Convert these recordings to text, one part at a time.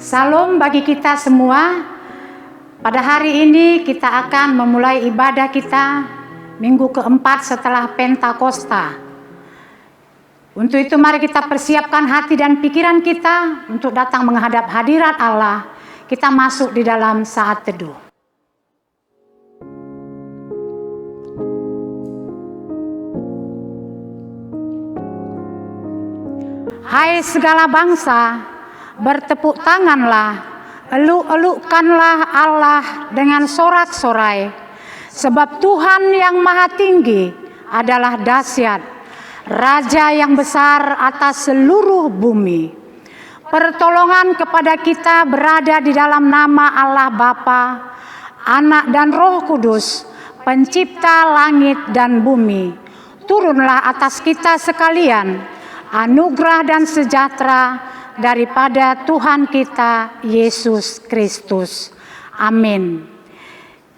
Salam bagi kita semua. Pada hari ini kita akan memulai ibadah kita minggu keempat setelah Pentakosta. Untuk itu mari kita persiapkan hati dan pikiran kita untuk datang menghadap hadirat Allah. Kita masuk di dalam saat teduh. Hai segala bangsa, bertepuk tanganlah, eluk-elukkanlah Allah dengan sorak-sorai, sebab Tuhan yang maha tinggi adalah dahsyat, Raja yang besar atas seluruh bumi. Pertolongan kepada kita berada di dalam nama Allah Bapa, Anak dan Roh Kudus, Pencipta langit dan bumi. Turunlah atas kita sekalian anugerah dan sejahtera daripada Tuhan kita Yesus Kristus. Amin.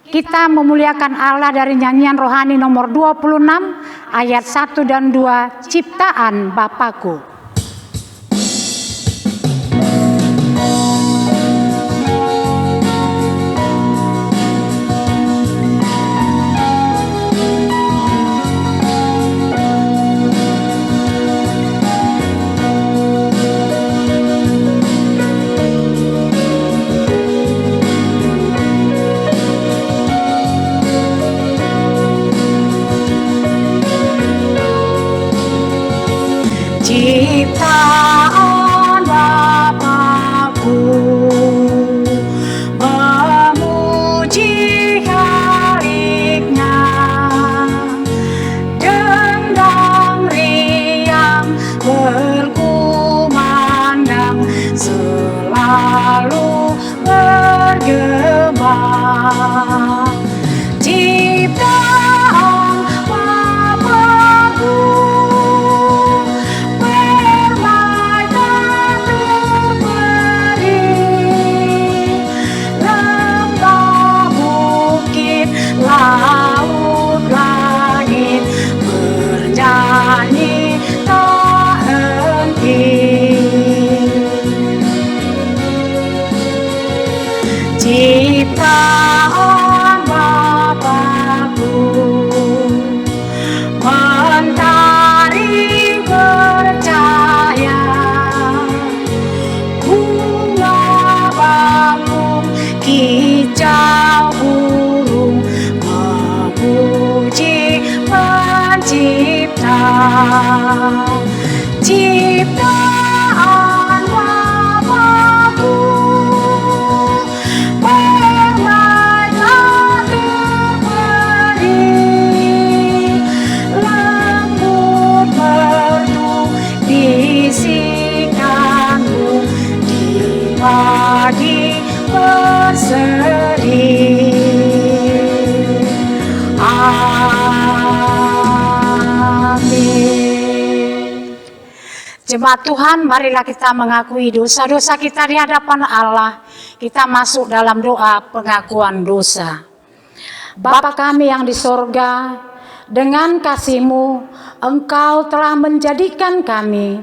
Kita memuliakan Allah dari nyanyian rohani nomor 26 ayat 1 dan 2, Ciptaan Bapakku. Ciptaan Bapakku memuji Khaliknya, dendang riang berkumandang selalu bergema. Ciptaan Bapakku laut langit bernyanyi tak henti. Ciptaan Bapakku mentari bercahaya, bunga bakung, kicau burung memuji Pencipta. Ciptaan Bapakku permainan terperi, lembut merdu bisikanmu di pagi berseri. Jemaat Tuhan, marilah kita mengakui dosa-dosa kita di hadapan Allah. Kita masuk dalam doa pengakuan dosa. Bapa kami yang di sorga, dengan kasih-Mu Engkau telah menjadikan kami,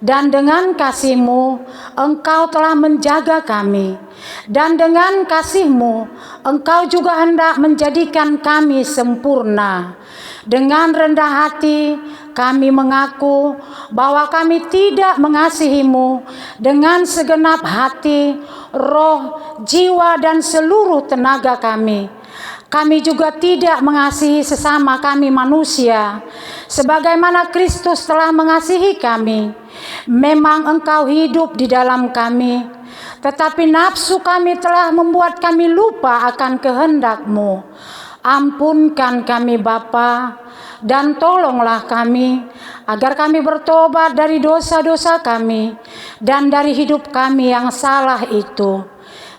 dan dengan kasih-Mu Engkau telah menjaga kami, dan dengan kasih-Mu Engkau juga hendak menjadikan kami sempurna. Dengan rendah hati kami mengaku bahwa kami tidak mengasihi-Mu dengan segenap hati, roh, jiwa, dan seluruh tenaga kami. Kami juga tidak mengasihi sesama kami manusia sebagaimana Kristus telah mengasihi kami. Memang Engkau hidup di dalam kami, tetapi nafsu kami telah membuat kami lupa akan kehendak-Mu. Ampunkan kami Bapa, dan tolonglah kami agar kami bertobat dari dosa-dosa kami dan dari hidup kami yang salah itu.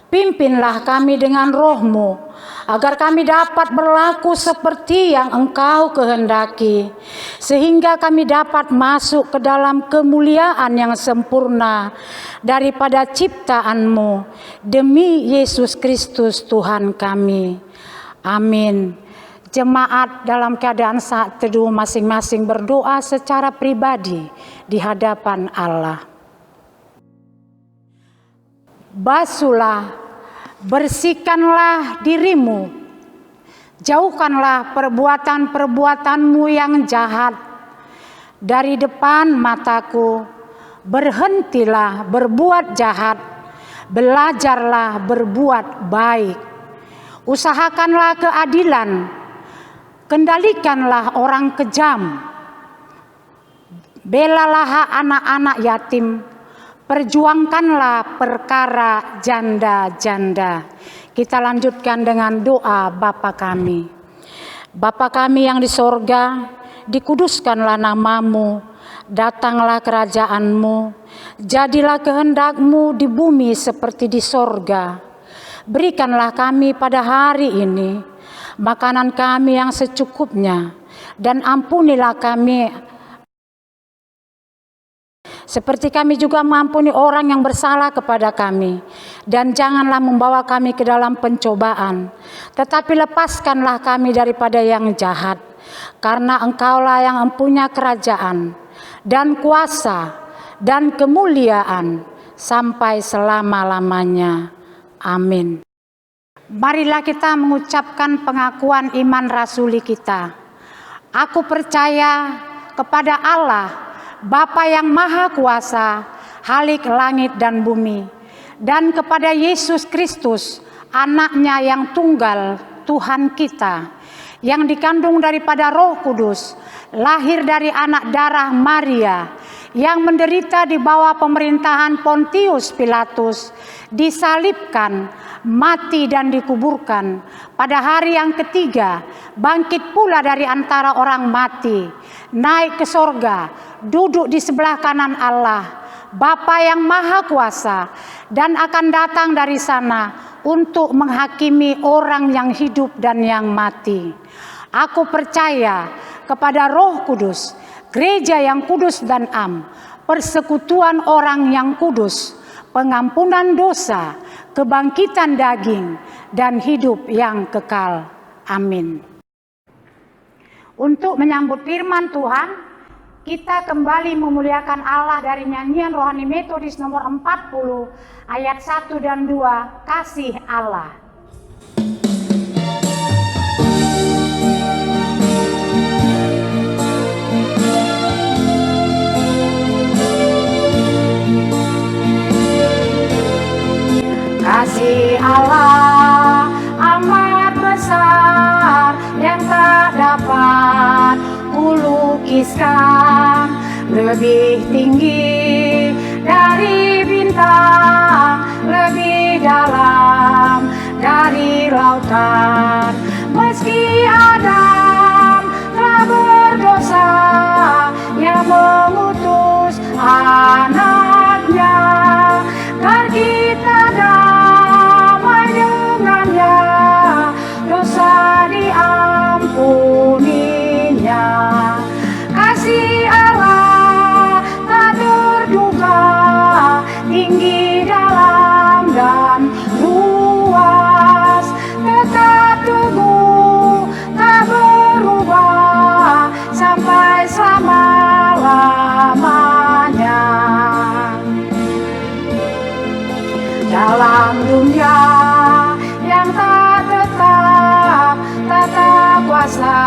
Pimpinlah kami dengan Roh-Mu agar kami dapat berlaku seperti yang Engkau kehendaki, sehingga kami dapat masuk ke dalam kemuliaan yang sempurna daripada ciptaan-Mu, demi Yesus Kristus Tuhan kami. Amin. Jemaat dalam keadaan saat teduh masing-masing berdoa secara pribadi di hadapan Allah. Basuhlah, bersihkanlah dirimu, jauhkanlah perbuatan-perbuatanmu yang jahat dari depan mataku. Berhentilah berbuat jahat, belajarlah berbuat baik. Usahakanlah keadilan, kendalikanlah orang kejam. Belalah anak-anak yatim, perjuangkanlah perkara janda-janda. Kita lanjutkan dengan doa Bapa kami. Bapa kami yang di sorga, dikuduskanlah namamu, datanglah kerajaanmu, jadilah kehendakmu di bumi seperti di sorga. Berikanlah kami pada hari ini makanan kami yang secukupnya, dan ampunilah kami seperti kami juga mengampuni orang yang bersalah kepada kami. Dan janganlah membawa kami ke dalam pencobaan, tetapi lepaskanlah kami daripada yang jahat. Karena Engkaulah yang mempunyai kerajaan dan kuasa dan kemuliaan sampai selama-lamanya. Amin. Marilah kita mengucapkan pengakuan iman rasuli kita. Aku percaya kepada Allah, Bapa yang Maha Kuasa, Khalik langit dan bumi, dan kepada Yesus Kristus, Anaknya yang tunggal, Tuhan kita, yang dikandung daripada Roh Kudus, lahir dari anak darah Maria, yang menderita di bawah pemerintahan Pontius Pilatus, disalibkan, mati dan dikuburkan. Pada hari yang ketiga, bangkit pula dari antara orang mati, naik ke sorga, duduk di sebelah kanan Allah, Bapa yang Maha Kuasa, dan akan datang dari sana untuk menghakimi orang yang hidup dan yang mati. Aku percaya kepada Roh Kudus, gereja yang kudus dan am, persekutuan orang yang kudus, pengampunan dosa, kebangkitan daging, dan hidup yang kekal. Amin. Untuk menyambut firman Tuhan, kita kembali memuliakan Allah dari nyanyian rohani metodis nomor 40 ayat 1 dan 2, Kasih Allah. Kasih Allah amat besar yang tak dapat kulukiskan, lebih tinggi dari bintang, lebih dalam dari lautan. Meski Adam telah berdosa, Ia mengutus anaknya, agar kita damai dengannya, dosa diampuninya. Kasih Allah tak terduga, tinggi, dalam, dan luas, tetap teguh, tak berubah, sampai selama-lamanya. Dalam dunia yang tak tetap, tata kuasa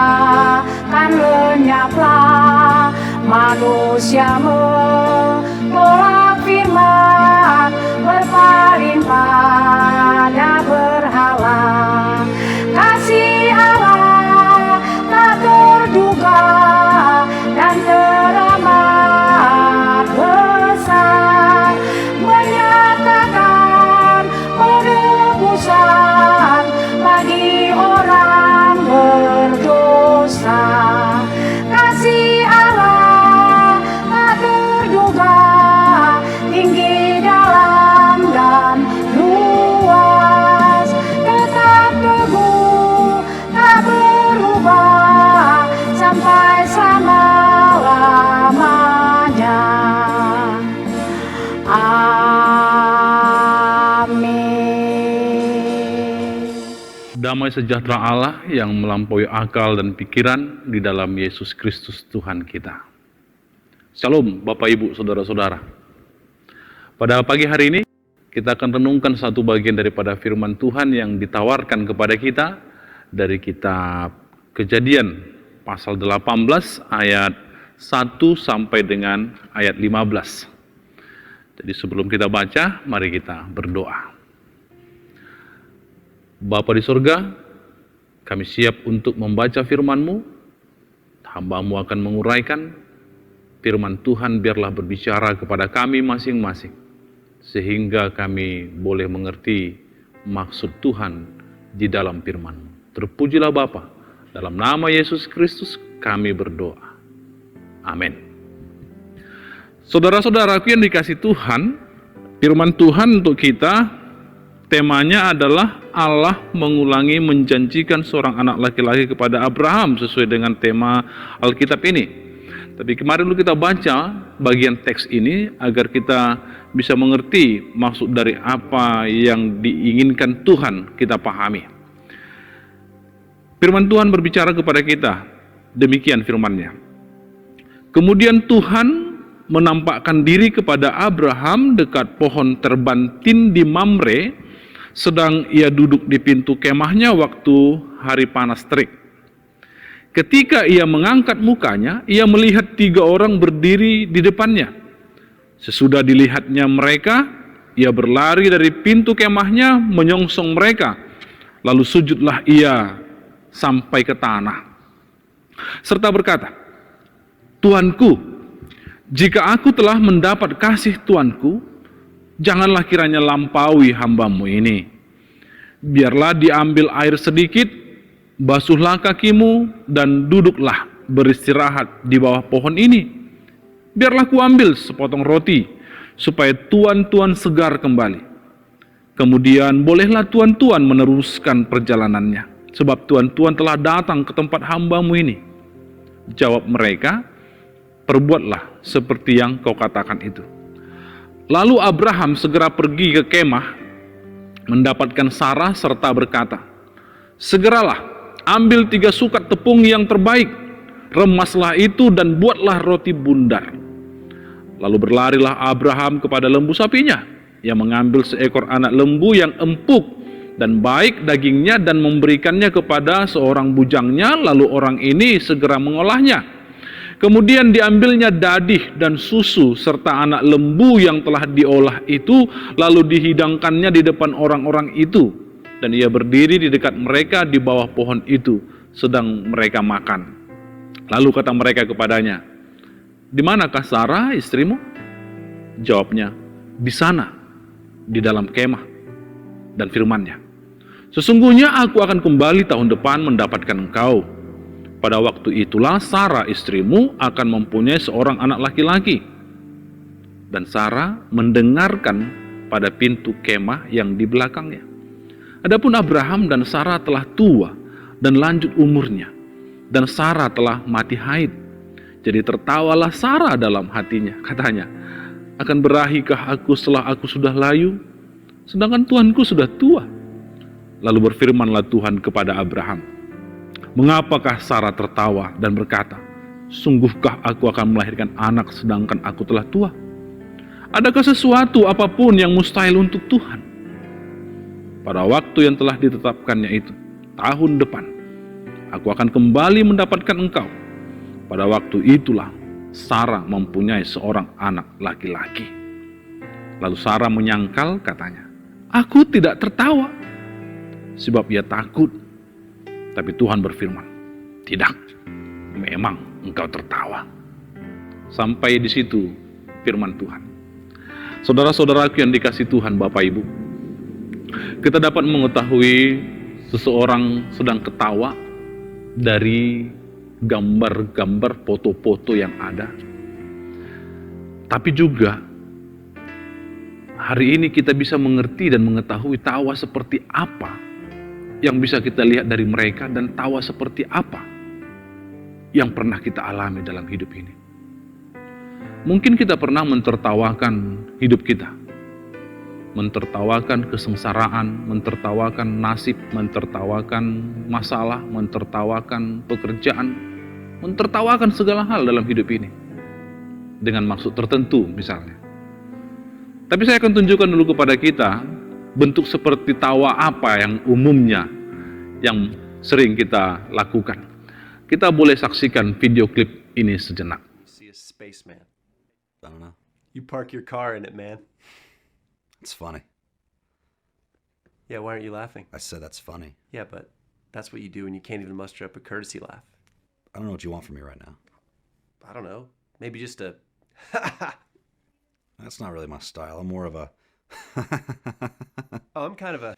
kan lenyaplah. Manusia menolak firman, berpaling pada berhala. Kasih Allah tak terduga dan teramat besar, menyatakan penebusan bagi orang berdosa. Kasih Allah tak terduga, tinggi, dalam, dan luas, tetap teguh, tak berubah, sampai selama-lamanya. Amin. Damai sejahtera Allah yang melampaui akal dan pikiran di dalam Yesus Kristus Tuhan kita. Shalom Bapak Ibu Saudara-saudara. Pada pagi hari ini Kita akan renungkan satu bagian daripada firman Tuhan yang ditawarkan kepada kita dari kitab Kejadian pasal 18 ayat 1 sampai dengan ayat 15. Jadi sebelum kita baca, mari kita berdoa. Bapa di sorga, kami siap untuk membaca firman-Mu. Hamba-Mu akan menguraikan firman Tuhan, biarlah berbicara kepada kami masing-masing, sehingga kami boleh mengerti maksud Tuhan di dalam firman-Mu. Terpujilah Bapa, dalam nama Yesus Kristus kami berdoa. Amin. Saudara-saudaraku yang dikasihi Tuhan, firman Tuhan untuk kita, temanya adalah Allah mengulangi menjanjikan seorang anak laki-laki kepada Abraham sesuai dengan tema Alkitab ini. Tapi kemarin dulu kita baca bagian teks ini agar kita bisa mengerti maksud dari apa yang diinginkan Tuhan kita pahami. Firman Tuhan berbicara kepada kita, demikian firman-Nya. Kemudian Tuhan menampakkan diri kepada Abraham dekat pohon terbantin di Mamre, sedang ia duduk di pintu kemahnya waktu hari panas terik. Ketika ia mengangkat mukanya, ia melihat 3 orang berdiri di depannya. Sesudah dilihatnya mereka, ia berlari dari pintu kemahnya menyongsong mereka. Lalu sujudlah ia sampai ke tanah, serta berkata, "Tuanku, jika aku telah mendapat kasih Tuanku, janganlah kiranya lampaui hamba-Mu ini. Biarlah diambil air sedikit, basuhlah kakimu dan duduklah beristirahat di bawah pohon ini. Biarlah kuambil sepotong roti, supaya tuan-tuan segar kembali. Kemudian bolehlah tuan-tuan meneruskan perjalanannya, sebab tuan-tuan telah datang ke tempat hamba-Mu ini." Jawab mereka, "Perbuatlah seperti yang kau katakan itu." Lalu Abraham segera pergi ke kemah, mendapatkan Sarah serta berkata, "Segeralah, ambil 3 sukat tepung yang terbaik, remaslah itu dan buatlah roti bundar." Lalu berlarilah Abraham kepada lembu sapinya. Ia mengambil seekor anak lembu yang empuk dan baik dagingnya dan memberikannya kepada seorang bujangnya, lalu orang ini segera mengolahnya. Kemudian diambilnya dadih dan susu serta anak lembu yang telah diolah itu, lalu dihidangkannya di depan orang-orang itu. Dan ia berdiri di dekat mereka di bawah pohon itu, sedang mereka makan. Lalu kata mereka kepadanya, "Di manakah Sarah istrimu?" Jawabnya, "Di sana, di dalam kemah." Dan firman-Nya, "Sesungguhnya aku akan kembali tahun depan mendapatkan engkau. Pada waktu itulah Sarah istrimu akan mempunyai seorang anak laki-laki." Dan Sarah mendengarkan pada pintu kemah yang di belakangnya. Adapun Abraham dan Sarah telah tua dan lanjut umurnya, dan Sarah telah mati haid. Jadi tertawalah Sarah dalam hatinya, katanya, "Akan berahikah aku setelah aku sudah layu, sedangkan Tuanku sudah tua?" Lalu berfirmanlah Tuhan kepada Abraham, "Mengapakah Sarah tertawa dan berkata, 'Sungguhkah aku akan melahirkan anak sedangkan aku telah tua?' Adakah sesuatu apapun yang mustahil untuk Tuhan?" Pada waktu yang telah ditetapkannya itu, tahun depan, aku akan kembali mendapatkan engkau. Pada waktu itulah Sarah mempunyai seorang anak laki-laki. Lalu Sarah menyangkal, katanya, "Aku tidak tertawa," sebab ia takut. Tapi Tuhan berfirman, "Tidak, memang engkau tertawa." Sampai di situ firman Tuhan. Saudara-saudaraku yang dikasihi Tuhan, Bapak Ibu, kita dapat mengetahui seseorang sedang ketawa dari gambar-gambar foto-foto yang ada. Tapi juga hari ini kita bisa mengerti dan mengetahui tawa seperti apa yang bisa kita lihat dari mereka, dan tawa seperti apa yang pernah kita alami dalam hidup ini. Mungkin kita pernah mentertawakan hidup kita, mentertawakan kesengsaraan, mentertawakan nasib, mentertawakan masalah, mentertawakan pekerjaan, mentertawakan segala hal dalam hidup ini dengan maksud tertentu misalnya. Tapi saya akan tunjukkan dulu kepada kita bentuk seperti tawa apa yang umumnya yang sering kita lakukan. Kita boleh saksikan video klip ini sejenak. See a spaceman. I don't know. You park your car in it, man. It's funny. Yeah, why aren't you laughing? I said that's funny. Yeah, but that's what you do when you can't even muster up a courtesy laugh. I don't know what you want from me right now. I don't know. Maybe just a That's not really my style. I'm more of a Oh, I'm kind of a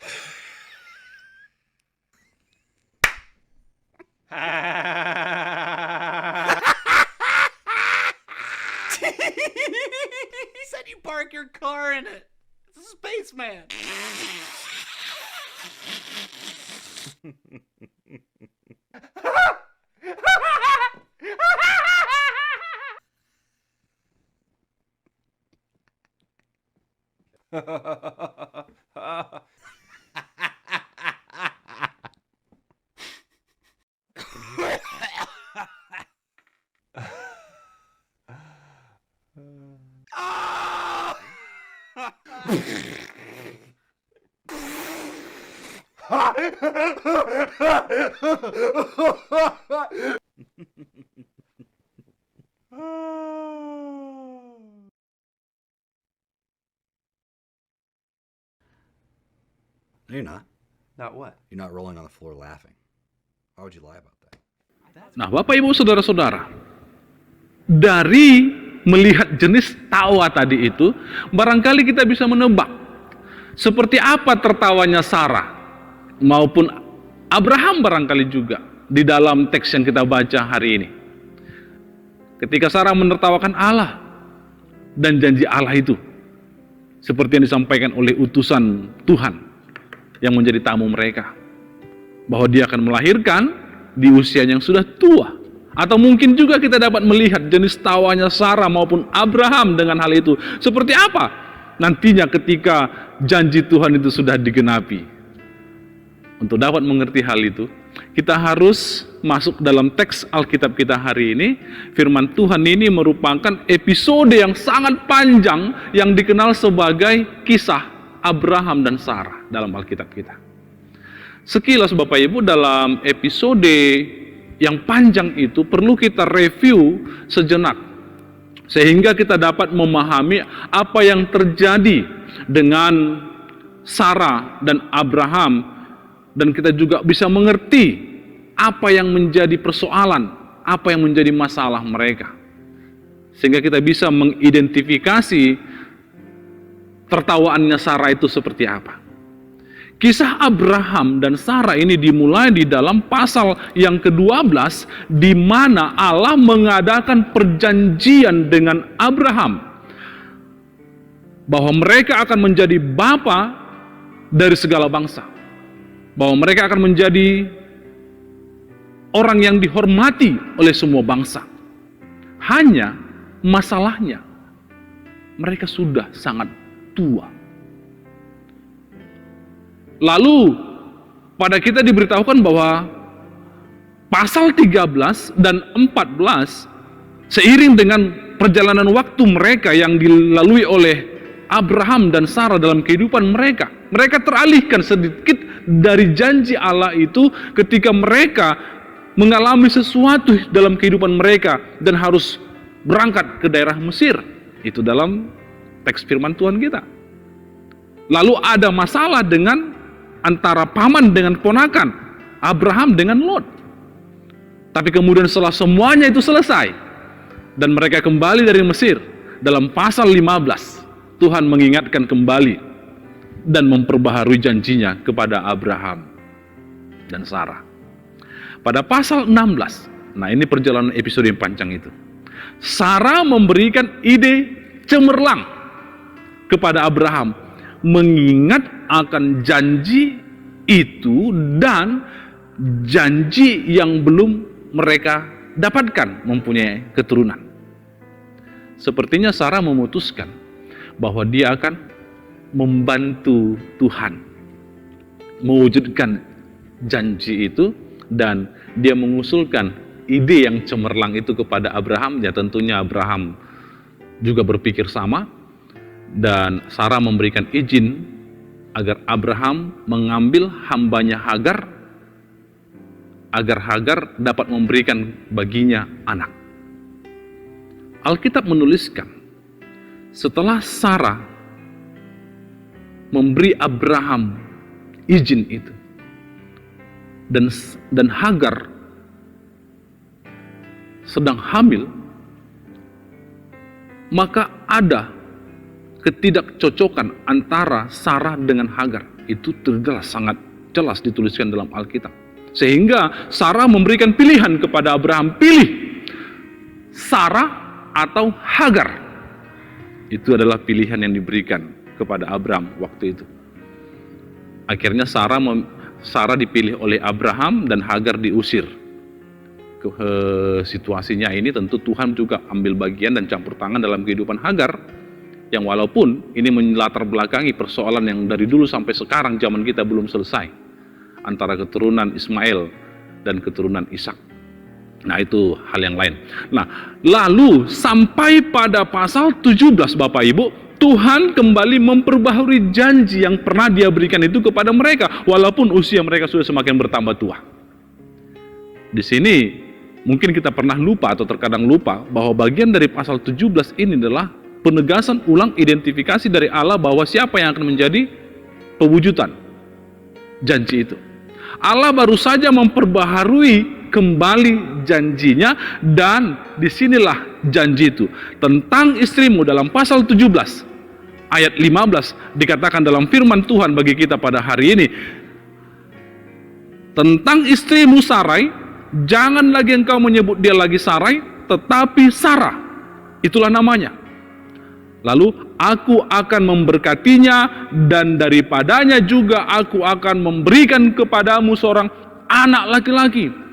He said you park your car in it. It's a spaceman. No, you're not. Not what? You're not rolling on the floor laughing. Why would you lie about that? Nah, Bapak Ibu Saudara-saudara, dari melihat jenis tawa tadi itu, barangkali kita bisa menebak seperti apa tertawanya Sarah maupun Abraham barangkali juga di dalam teks yang kita baca hari ini. Ketika Sarah menertawakan Allah dan janji Allah itu, seperti yang disampaikan oleh utusan Tuhan yang menjadi tamu mereka, bahwa dia akan melahirkan di usia yang sudah tua. Atau mungkin juga kita dapat melihat jenis tawanya Sarah maupun Abraham dengan hal itu. Seperti apa nantinya ketika janji Tuhan itu sudah digenapi. Untuk dapat mengerti hal itu, kita harus masuk dalam teks Alkitab kita hari ini. Firman Tuhan ini merupakan episode yang sangat panjang yang dikenal sebagai kisah Abraham dan Sarah dalam Alkitab kita. Sekilas Bapak Ibu, dalam episode yang panjang itu perlu kita review sejenak sehingga kita dapat memahami apa yang terjadi dengan Sarah dan Abraham, dan kita juga bisa mengerti apa yang menjadi persoalan, apa yang menjadi masalah mereka, sehingga kita bisa mengidentifikasi tertawaannya Sarah itu seperti apa. Kisah Abraham dan Sarah ini dimulai di dalam pasal yang ke-12, di mana Allah mengadakan perjanjian dengan Abraham bahwa mereka akan menjadi bapa dari segala bangsa, bahwa mereka akan menjadi orang yang dihormati oleh semua bangsa. Hanya masalahnya, mereka sudah sangat tua. Lalu pada kita diberitahukan bahwa pasal 13 dan 14 seiring dengan perjalanan waktu mereka yang dilalui oleh Abraham dan Sarah dalam kehidupan mereka, mereka teralihkan sedikit dari janji Allah itu ketika mereka mengalami sesuatu dalam kehidupan mereka dan harus berangkat ke daerah Mesir. Itu dalam teks firman Tuhan kita. Lalu ada masalah dengan antara paman dengan ponakan, Abraham dengan Lot. Tapi kemudian setelah semuanya itu selesai dan mereka kembali dari Mesir, dalam pasal 15 Tuhan mengingatkan kembali dan memperbaharui janjinya kepada Abraham dan Sarah. Pada pasal 16, nah ini perjalanan episode yang panjang itu, Sarah memberikan ide cemerlang kepada Abraham mengingat akan janji itu dan janji yang belum mereka dapatkan mempunyai keturunan. Sepertinya Sarah memutuskan bahwa dia akan membantu Tuhan mewujudkan janji itu, dan dia mengusulkan ide yang cemerlang itu kepada Abraham. Ya tentunya Abraham juga berpikir sama, Dan Sarah memberikan izin agar Abraham mengambil hambanya Hagar, agar Hagar dapat memberikan baginya anak. Alkitab menuliskan, setelah Sarah memberi Abraham izin itu, dan Hagar sedang hamil, maka ada ketidakcocokan antara Sarah dengan Hagar. Itu sangat jelas dituliskan dalam Alkitab. Sehingga Sarah memberikan pilihan kepada Abraham, pilih Sarah atau Hagar. Itu adalah pilihan yang diberikan kepada Abraham waktu itu. Akhirnya Sarah dipilih oleh Abraham dan Hagar diusir. Situasinya ini tentu Tuhan juga ambil bagian dan campur tangan dalam kehidupan Hagar, yang walaupun ini melatar belakangi persoalan yang dari dulu sampai sekarang zaman kita belum selesai, antara keturunan Ismail dan keturunan Ishak. Nah, itu hal yang lain. Nah, lalu sampai pada pasal 17 Bapak Ibu, Tuhan kembali memperbaharui janji yang pernah Dia berikan itu kepada mereka, walaupun usia mereka sudah semakin bertambah tua. Di sini mungkin kita pernah lupa atau terkadang lupa bahwa bagian dari pasal 17 ini adalah penegasan ulang identifikasi dari Allah bahwa siapa yang akan menjadi pewujudan janji itu. Allah baru saja memperbaharui kembali janjinya, dan disinilah janji itu. Tentang istrimu dalam pasal 17 ayat 15 dikatakan dalam firman Tuhan bagi kita pada hari ini, tentang istrimu Sarai, jangan lagi engkau menyebut dia lagi Sarai, tetapi Sarah, itulah namanya. Lalu aku akan memberkatinya, dan daripadanya juga aku akan memberikan kepadamu seorang anak laki-laki.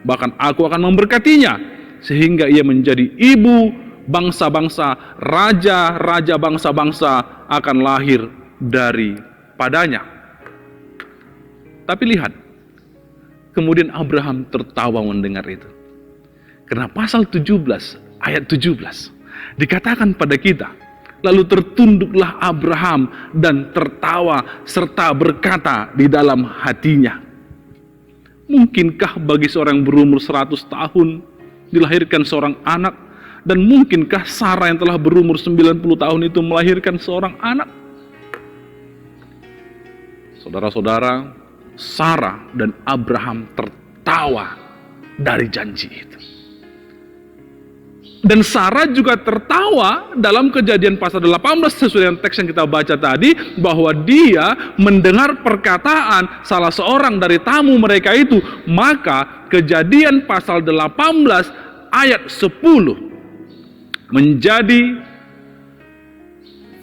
Bahkan aku akan memberkatinya sehingga ia menjadi ibu bangsa-bangsa, raja-raja bangsa-bangsa akan lahir daripadanya. Tapi lihat, kemudian Abraham tertawa mendengar itu. Karena pasal 17 ayat 17 dikatakan pada kita, lalu tertunduklah Abraham dan tertawa serta berkata di dalam hatinya, mungkinkah bagi seorang yang berumur 100 tahun dilahirkan seorang anak, dan mungkinkah Sarah yang telah berumur 90 tahun itu melahirkan seorang anak? Saudara-saudara, Sarah dan Abraham tertawa dari janji itu. Dan Sarah juga tertawa dalam Kejadian pasal 18 sesuai dengan teks yang kita baca tadi, bahwa dia mendengar perkataan salah seorang dari tamu mereka itu. Maka Kejadian pasal 18 ayat 10 menjadi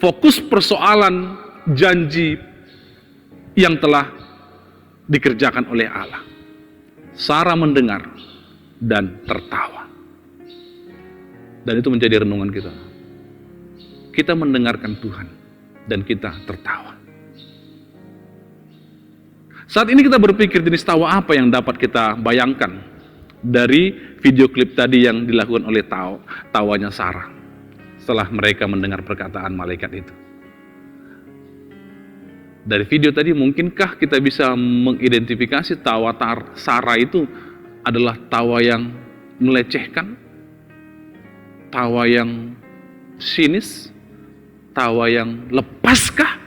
fokus persoalan janji yang telah dikerjakan oleh Allah. Sarah mendengar dan tertawa. Dan itu menjadi renungan kita. Kita mendengarkan Tuhan dan kita tertawa. Saat ini kita berpikir jenis tawa apa yang dapat kita bayangkan dari video klip tadi yang dilakukan oleh tawanya Sarah setelah mereka mendengar perkataan malaikat itu. Dari video tadi, mungkinkah kita bisa mengidentifikasi tawa Sarah itu adalah tawa yang melecehkan, tawa yang sinis, tawa yang lepaskah,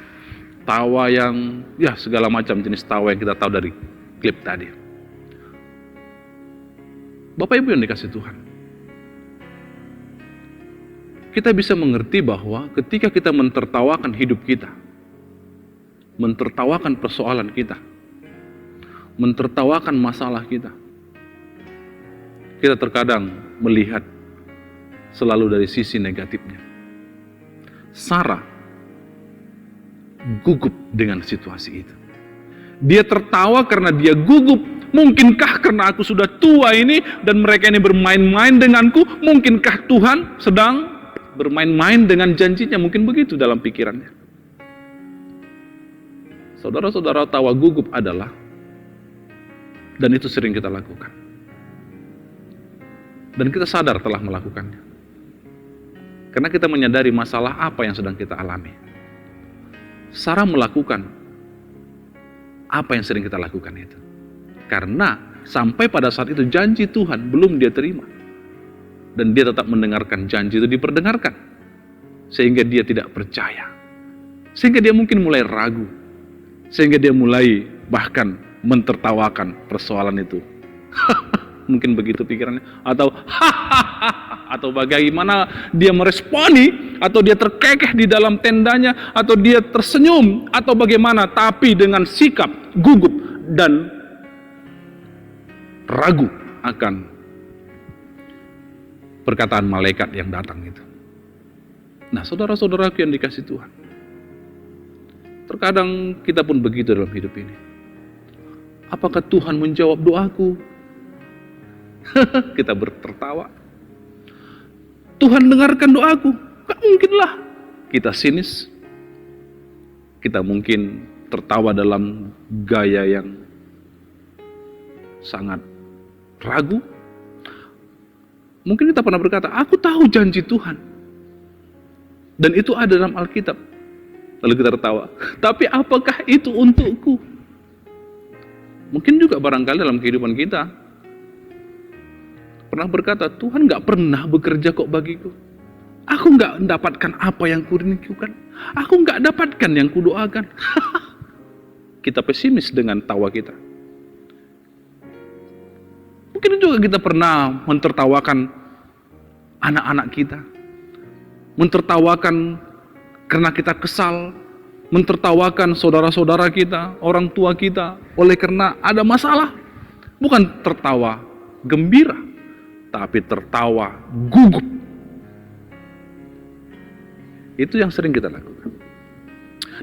tawa yang ya segala macam jenis tawa yang kita tahu dari klip tadi. Bapak Ibu yang dikasihi Tuhan, kita bisa mengerti bahwa ketika kita mentertawakan hidup kita, mentertawakan persoalan kita, mentertawakan masalah kita, kita terkadang melihat selalu dari sisi negatifnya. Sarah gugup dengan situasi itu. Dia tertawa karena dia gugup. Mungkinkah karena aku sudah tua ini dan mereka ini bermain-main denganku? Mungkinkah Tuhan sedang bermain-main dengan janjinya? Mungkin begitu dalam pikirannya. Saudara-saudara, tawa gugup adalah, dan itu sering kita lakukan, dan kita sadar telah melakukannya. Karena kita menyadari masalah apa yang sedang kita alami. Sarah melakukan apa yang sering kita lakukan itu. Karena sampai pada saat itu janji Tuhan belum dia terima. Dan dia tetap mendengarkan janji itu diperdengarkan. Sehingga dia tidak percaya. Sehingga dia mungkin mulai ragu. Sehingga dia mulai bahkan mentertawakan persoalan itu. Mungkin begitu pikirannya. Atau atau bagaimana dia meresponi, atau dia terkekeh di dalam tendanya, atau dia tersenyum, atau bagaimana, tapi dengan sikap gugup dan ragu akan perkataan malaikat yang datang itu. Nah, saudara-saudaraku yang dikasih Tuhan, terkadang kita pun begitu dalam hidup ini. Apakah Tuhan menjawab doaku? Kita tertawa. Tuhan dengarkan doaku. Gak mungkinlah. Kita sinis. Kita mungkin tertawa dalam gaya yang sangat ragu. Mungkin kita pernah berkata, aku tahu janji Tuhan. Dan itu ada dalam Alkitab. Lalu kita tertawa. Tapi apakah itu untukku? Mungkin juga barangkali dalam kehidupan kita pernah berkata, Tuhan gak pernah bekerja kok bagiku. Aku gak mendapatkan apa yang kurindukan. Aku gak dapatkan yang kudoakan. Kita pesimis dengan tawa kita. Mungkin juga kita pernah mentertawakan anak-anak kita. Mentertawakan karena kita kesal. Mentertawakan saudara-saudara kita, orang tua kita, oleh karena ada masalah. Bukan tertawa gembira, tapi tertawa gugup. Itu yang sering kita lakukan.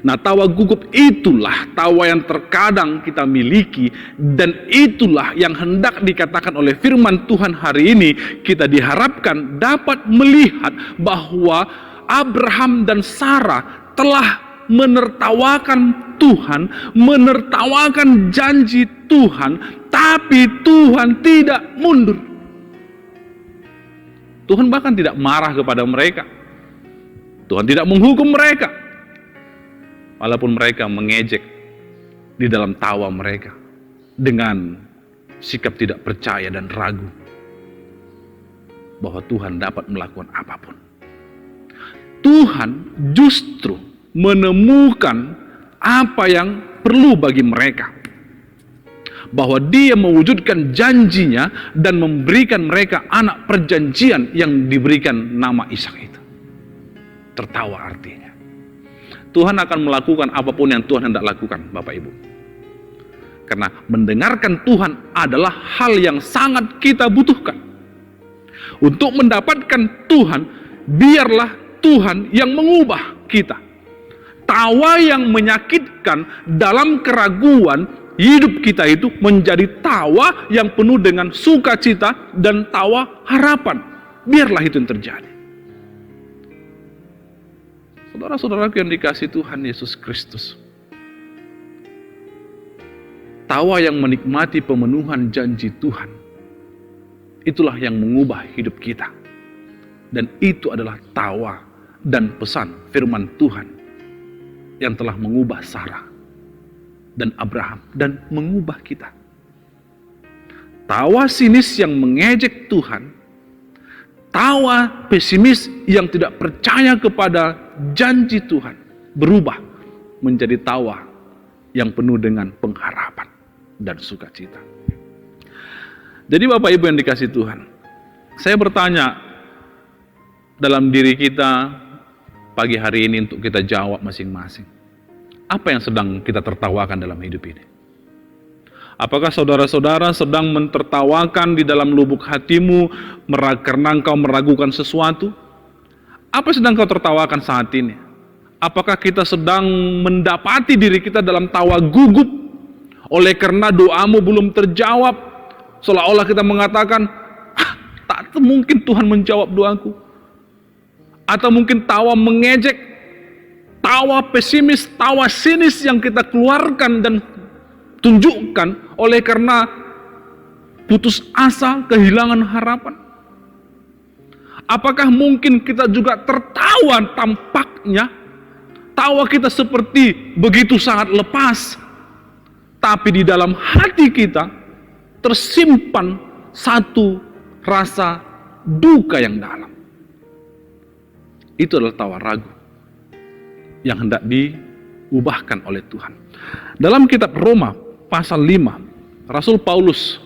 Nah, tawa gugup itulah tawa yang terkadang kita miliki, dan itulah yang hendak dikatakan oleh firman Tuhan hari ini. Kita diharapkan dapat melihat bahwa Abraham dan Sarah telah menertawakan Tuhan, menertawakan janji Tuhan, tapi Tuhan tidak mundur. Tuhan bahkan tidak marah kepada mereka. Tuhan tidak menghukum mereka. Walaupun mereka mengejek di dalam tawa mereka dengan sikap tidak percaya dan ragu bahwa Tuhan dapat melakukan apapun. Tuhan justru menemukan apa yang perlu bagi mereka. Bahwa dia mewujudkan janjinya dan memberikan mereka anak perjanjian yang diberikan nama Ishak itu. Tertawa artinya. Tuhan akan melakukan apapun yang Tuhan hendak lakukan, Bapak Ibu. Karena mendengarkan Tuhan adalah hal yang sangat kita butuhkan. Untuk mendapatkan Tuhan, biarlah Tuhan yang mengubah kita. Tawa yang menyakitkan dalam keraguan hidup kita itu menjadi tawa yang penuh dengan sukacita dan tawa harapan. Biarlah itu yang terjadi. Saudara-saudaraku yang dikasihi Tuhan Yesus Kristus, tawa yang menikmati pemenuhan janji Tuhan, itulah yang mengubah hidup kita. Dan itu adalah tawa dan pesan firman Tuhan yang telah mengubah Sarah dan Abraham dan mengubah kita. Tawa sinis yang mengejek Tuhan, tawa pesimis yang tidak percaya kepada janji Tuhan berubah menjadi tawa yang penuh dengan pengharapan dan sukacita. Jadi Bapak Ibu yang dikasihi Tuhan, saya bertanya dalam diri kita pagi hari ini untuk kita jawab masing-masing. Apa yang sedang kita tertawakan dalam hidup ini? Apakah saudara-saudara sedang mentertawakan di dalam lubuk hatimu karena engkau meragukan sesuatu? Apa sedang kau tertawakan saat ini? Apakah kita sedang mendapati diri kita dalam tawa gugup oleh karena doamu belum terjawab? Seolah-olah kita mengatakan, tak mungkin Tuhan menjawab doaku. Atau mungkin tawa mengejek, tawa pesimis, tawa sinis yang kita keluarkan dan tunjukkan oleh karena putus asa, kehilangan harapan. Apakah mungkin kita juga tertawa tampaknya? Tawa kita seperti begitu sangat lepas, tapi di dalam hati kita tersimpan satu rasa duka yang dalam. Itu adalah tawa ragu yang hendak diubahkan oleh Tuhan. Dalam kitab Roma pasal 5, Rasul Paulus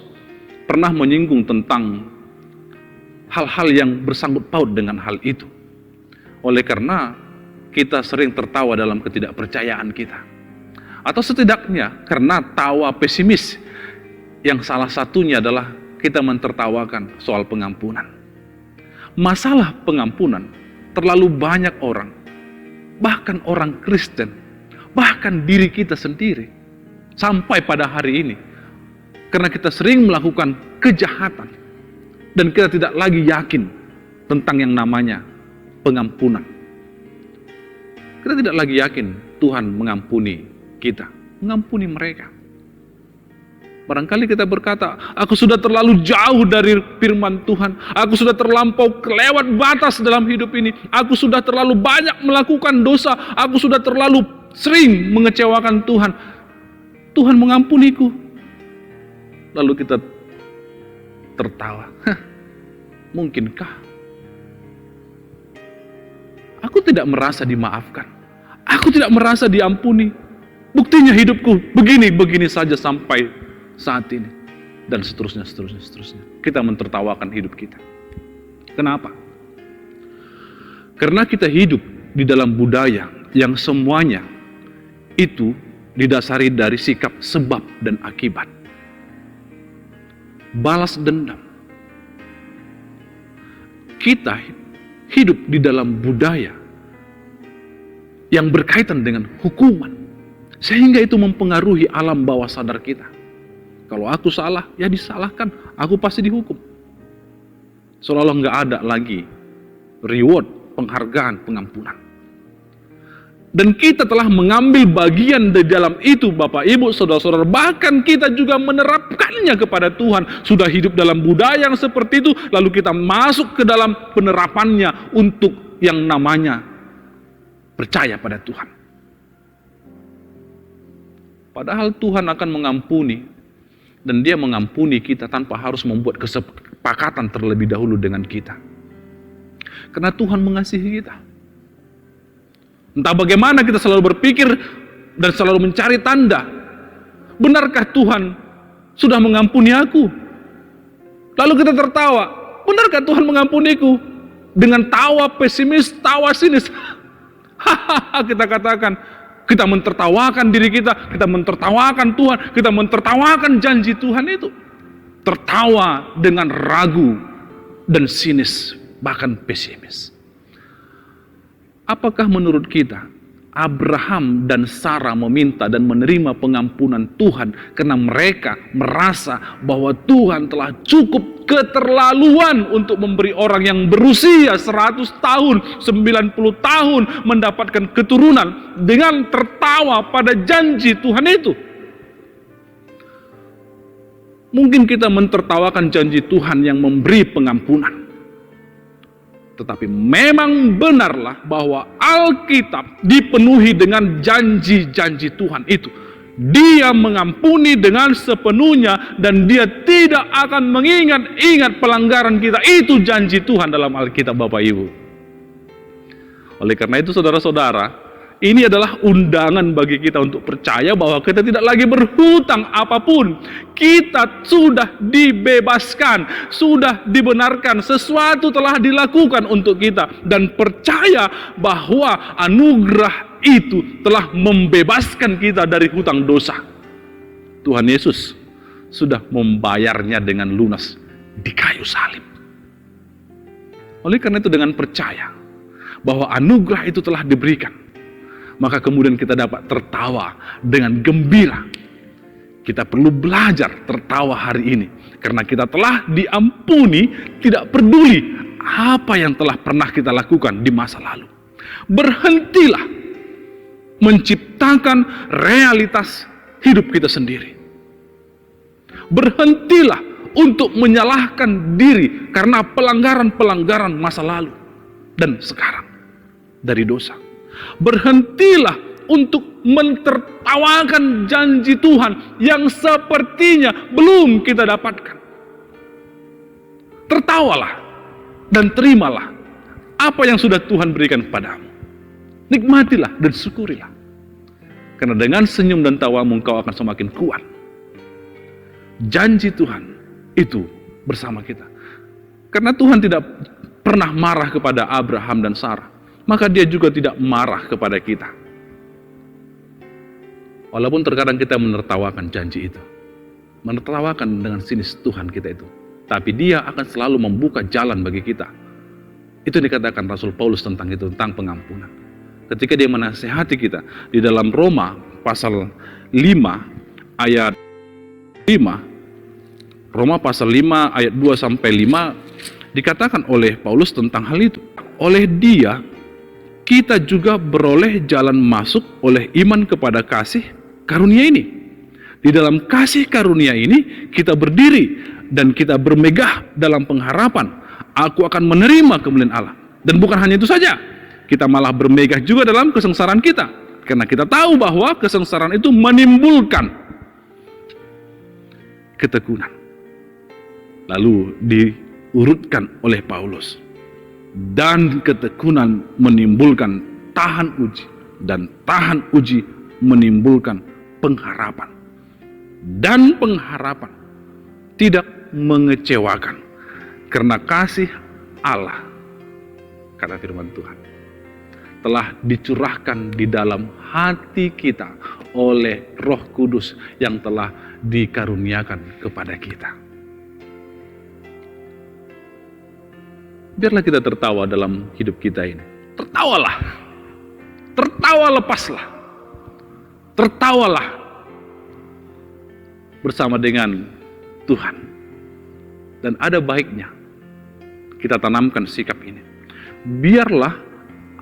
pernah menyinggung tentang hal-hal yang bersangkut paut dengan hal itu. Oleh karena kita sering tertawa dalam ketidakpercayaan kita. Atau setidaknya karena tawa pesimis yang salah satunya adalah kita mentertawakan soal pengampunan. Masalah pengampunan terlalu banyak orang, bahkan orang Kristen, bahkan diri kita sendiri, sampai pada hari ini, karena kita sering melakukan kejahatan, dan kita tidak lagi yakin tentang yang namanya pengampunan. Kita tidak lagi yakin Tuhan mengampuni kita, mengampuni mereka. Barangkali kita berkata, aku sudah terlalu jauh dari firman Tuhan, aku sudah terlampau kelewat batas dalam hidup ini, aku sudah terlalu banyak melakukan dosa, aku sudah terlalu sering mengecewakan Tuhan. Tuhan mengampuniku. Lalu kita tertawa. Mungkinkah? Aku tidak merasa dimaafkan. Aku tidak merasa diampuni. Buktinya hidupku begini saja sampai saat ini. Dan seterusnya. Kita mentertawakan hidup kita. Kenapa? Karena kita hidup di dalam budaya yang semuanya itu didasari dari sikap sebab dan akibat. Balas dendam. Kita hidup di dalam budaya yang berkaitan dengan hukuman, sehingga itu mempengaruhi alam bawah sadar kita. Kalau aku salah, ya disalahkan, aku pasti dihukum. Seolah-olah nggak ada lagi reward, penghargaan, pengampunan. Dan kita telah mengambil bagian di dalam itu, Bapak, Ibu, Saudara-saudara. Bahkan kita juga menerapkannya kepada Tuhan. Sudah hidup dalam budaya yang seperti itu, lalu kita masuk ke dalam penerapannya untuk yang namanya percaya pada Tuhan. Padahal Tuhan akan mengampuni, dan Dia mengampuni kita tanpa harus membuat kesepakatan terlebih dahulu dengan kita. Karena Tuhan mengasihi kita. Entah bagaimana kita selalu berpikir dan selalu mencari tanda. Benarkah Tuhan sudah mengampuni aku? Lalu kita tertawa. Benarkah Tuhan mengampuniku? Dengan tawa pesimis, tawa sinis. Kita katakan, kita mentertawakan diri kita mentertawakan Tuhan, kita mentertawakan janji Tuhan itu. Tertawa dengan ragu dan sinis, bahkan pesimis. Apakah menurut kita Abraham dan Sarah meminta dan menerima pengampunan Tuhan karena mereka merasa bahwa Tuhan telah cukup keterlaluan untuk memberi orang yang berusia 100 tahun, 90 tahun mendapatkan keturunan dengan tertawa pada janji Tuhan itu? Mungkin kita mentertawakan janji Tuhan yang memberi pengampunan. Tetapi memang benarlah bahwa Alkitab dipenuhi dengan janji-janji Tuhan itu. Dia mengampuni dengan sepenuhnya dan Dia tidak akan mengingat-ingat pelanggaran kita. Itu janji Tuhan dalam Alkitab, Bapak Ibu. Oleh karena itu, saudara-saudara, ini adalah undangan bagi kita untuk percaya bahwa kita tidak lagi berhutang apapun. Kita sudah dibebaskan, sudah dibenarkan, sesuatu telah dilakukan untuk kita. Dan percaya bahwa anugerah itu telah membebaskan kita dari hutang dosa. Tuhan Yesus sudah membayarnya dengan lunas di kayu salib. Oleh karena itu, dengan percaya bahwa anugerah itu telah diberikan, maka kemudian kita dapat tertawa dengan gembira. Kita perlu belajar tertawa hari ini, karena kita telah diampuni, tidak peduli apa yang telah pernah kita lakukan di masa lalu. Berhentilah menciptakan realitas hidup kita sendiri. Berhentilah untuk menyalahkan diri karena pelanggaran-pelanggaran masa lalu dan sekarang dari dosa. Berhentilah untuk mentertawakan janji Tuhan yang sepertinya belum kita dapatkan. Tertawalah dan terimalah apa yang sudah Tuhan berikan kepadamu. Nikmatilah dan syukurilah. Karena dengan senyum dan tawamu engkau akan semakin kuat. Janji Tuhan itu bersama kita. Karena Tuhan tidak pernah marah kepada Abraham dan Sarah, maka Dia juga tidak marah kepada kita. Walaupun terkadang kita menertawakan janji itu, menertawakan dengan sinis Tuhan kita itu, tapi Dia akan selalu membuka jalan bagi kita. Itu dikatakan Rasul Paulus tentang itu, tentang pengampunan. Ketika dia menasihati kita di dalam Roma pasal 5 ayat 5, Roma pasal 5 ayat 2 sampai 5 dikatakan oleh Paulus tentang hal itu. Oleh Dia kita juga beroleh jalan masuk oleh iman kepada kasih karunia ini. Di dalam kasih karunia ini kita berdiri dan kita bermegah dalam pengharapan aku akan menerima kemuliaan Allah. Dan bukan hanya itu saja, kita malah bermegah juga dalam kesengsaraan kita. Karena kita tahu bahwa kesengsaraan itu menimbulkan ketekunan. Lalu diurutkan oleh Paulus. Dan ketekunan menimbulkan tahan uji. Dan tahan uji menimbulkan pengharapan. Dan pengharapan tidak mengecewakan. Karena kasih Allah, kata firman Tuhan, telah dicurahkan di dalam hati kita oleh Roh Kudus yang telah dikaruniakan kepada kita. Biarlah kita tertawa dalam hidup kita ini. Tertawalah. Tertawa lepaslah. Tertawalah bersama dengan Tuhan. Dan ada baiknya kita tanamkan sikap ini. Biarlah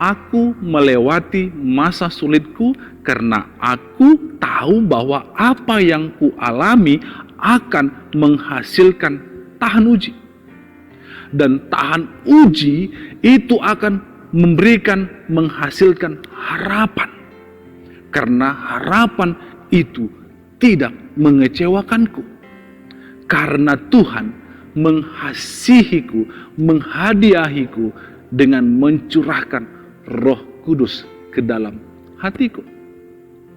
aku melewati masa sulitku karena aku tahu bahwa apa yang kualami akan menghasilkan tahan uji. Dan tahan uji itu akan menghasilkan harapan. Karena harapan itu tidak mengecewakanku. Karena Tuhan mengasihiku, menghadiahiku dengan mencurahkan Roh Kudus ke dalam hatiku.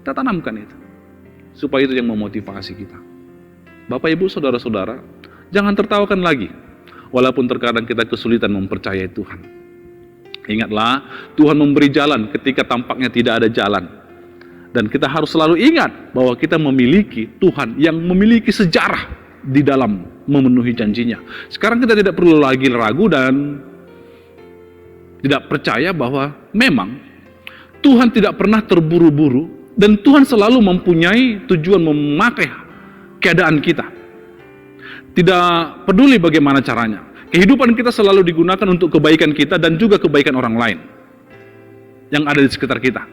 Kita tanamkan itu, supaya itu yang memotivasi kita. Bapak, Ibu, Saudara-saudara, jangan tertawakan lagi, walaupun terkadang kita kesulitan mempercayai Tuhan. Ingatlah, Tuhan memberi jalan ketika tampaknya tidak ada jalan. Dan kita harus selalu ingat bahwa kita memiliki Tuhan yang memiliki sejarah di dalam memenuhi janjinya. Sekarang kita tidak perlu lagi ragu dan tidak percaya bahwa memang Tuhan tidak pernah terburu-buru dan Tuhan selalu mempunyai tujuan memakai keadaan kita. Tidak peduli bagaimana caranya. Kehidupan kita selalu digunakan untuk kebaikan kita dan juga kebaikan orang lain yang ada di sekitar kita.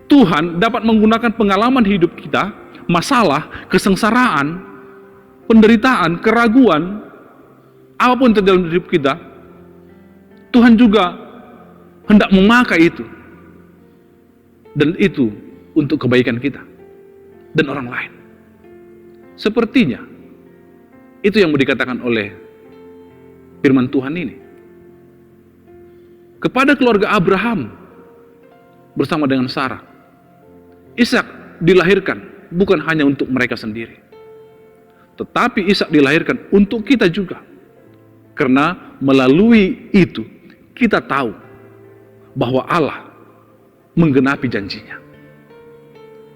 Tuhan dapat menggunakan pengalaman hidup kita, masalah, kesengsaraan, penderitaan, keraguan, apapun yang terjadi dalam hidup kita, Tuhan juga hendak memakai itu. Dan itu untuk kebaikan kita dan orang lain. Sepertinya itu yang mau dikatakan oleh firman Tuhan ini kepada keluarga Abraham bersama dengan Sarah. Ishak dilahirkan bukan hanya untuk mereka sendiri, tetapi Ishak dilahirkan untuk kita juga. Karena melalui itu kita tahu bahwa Allah menggenapi janjinya.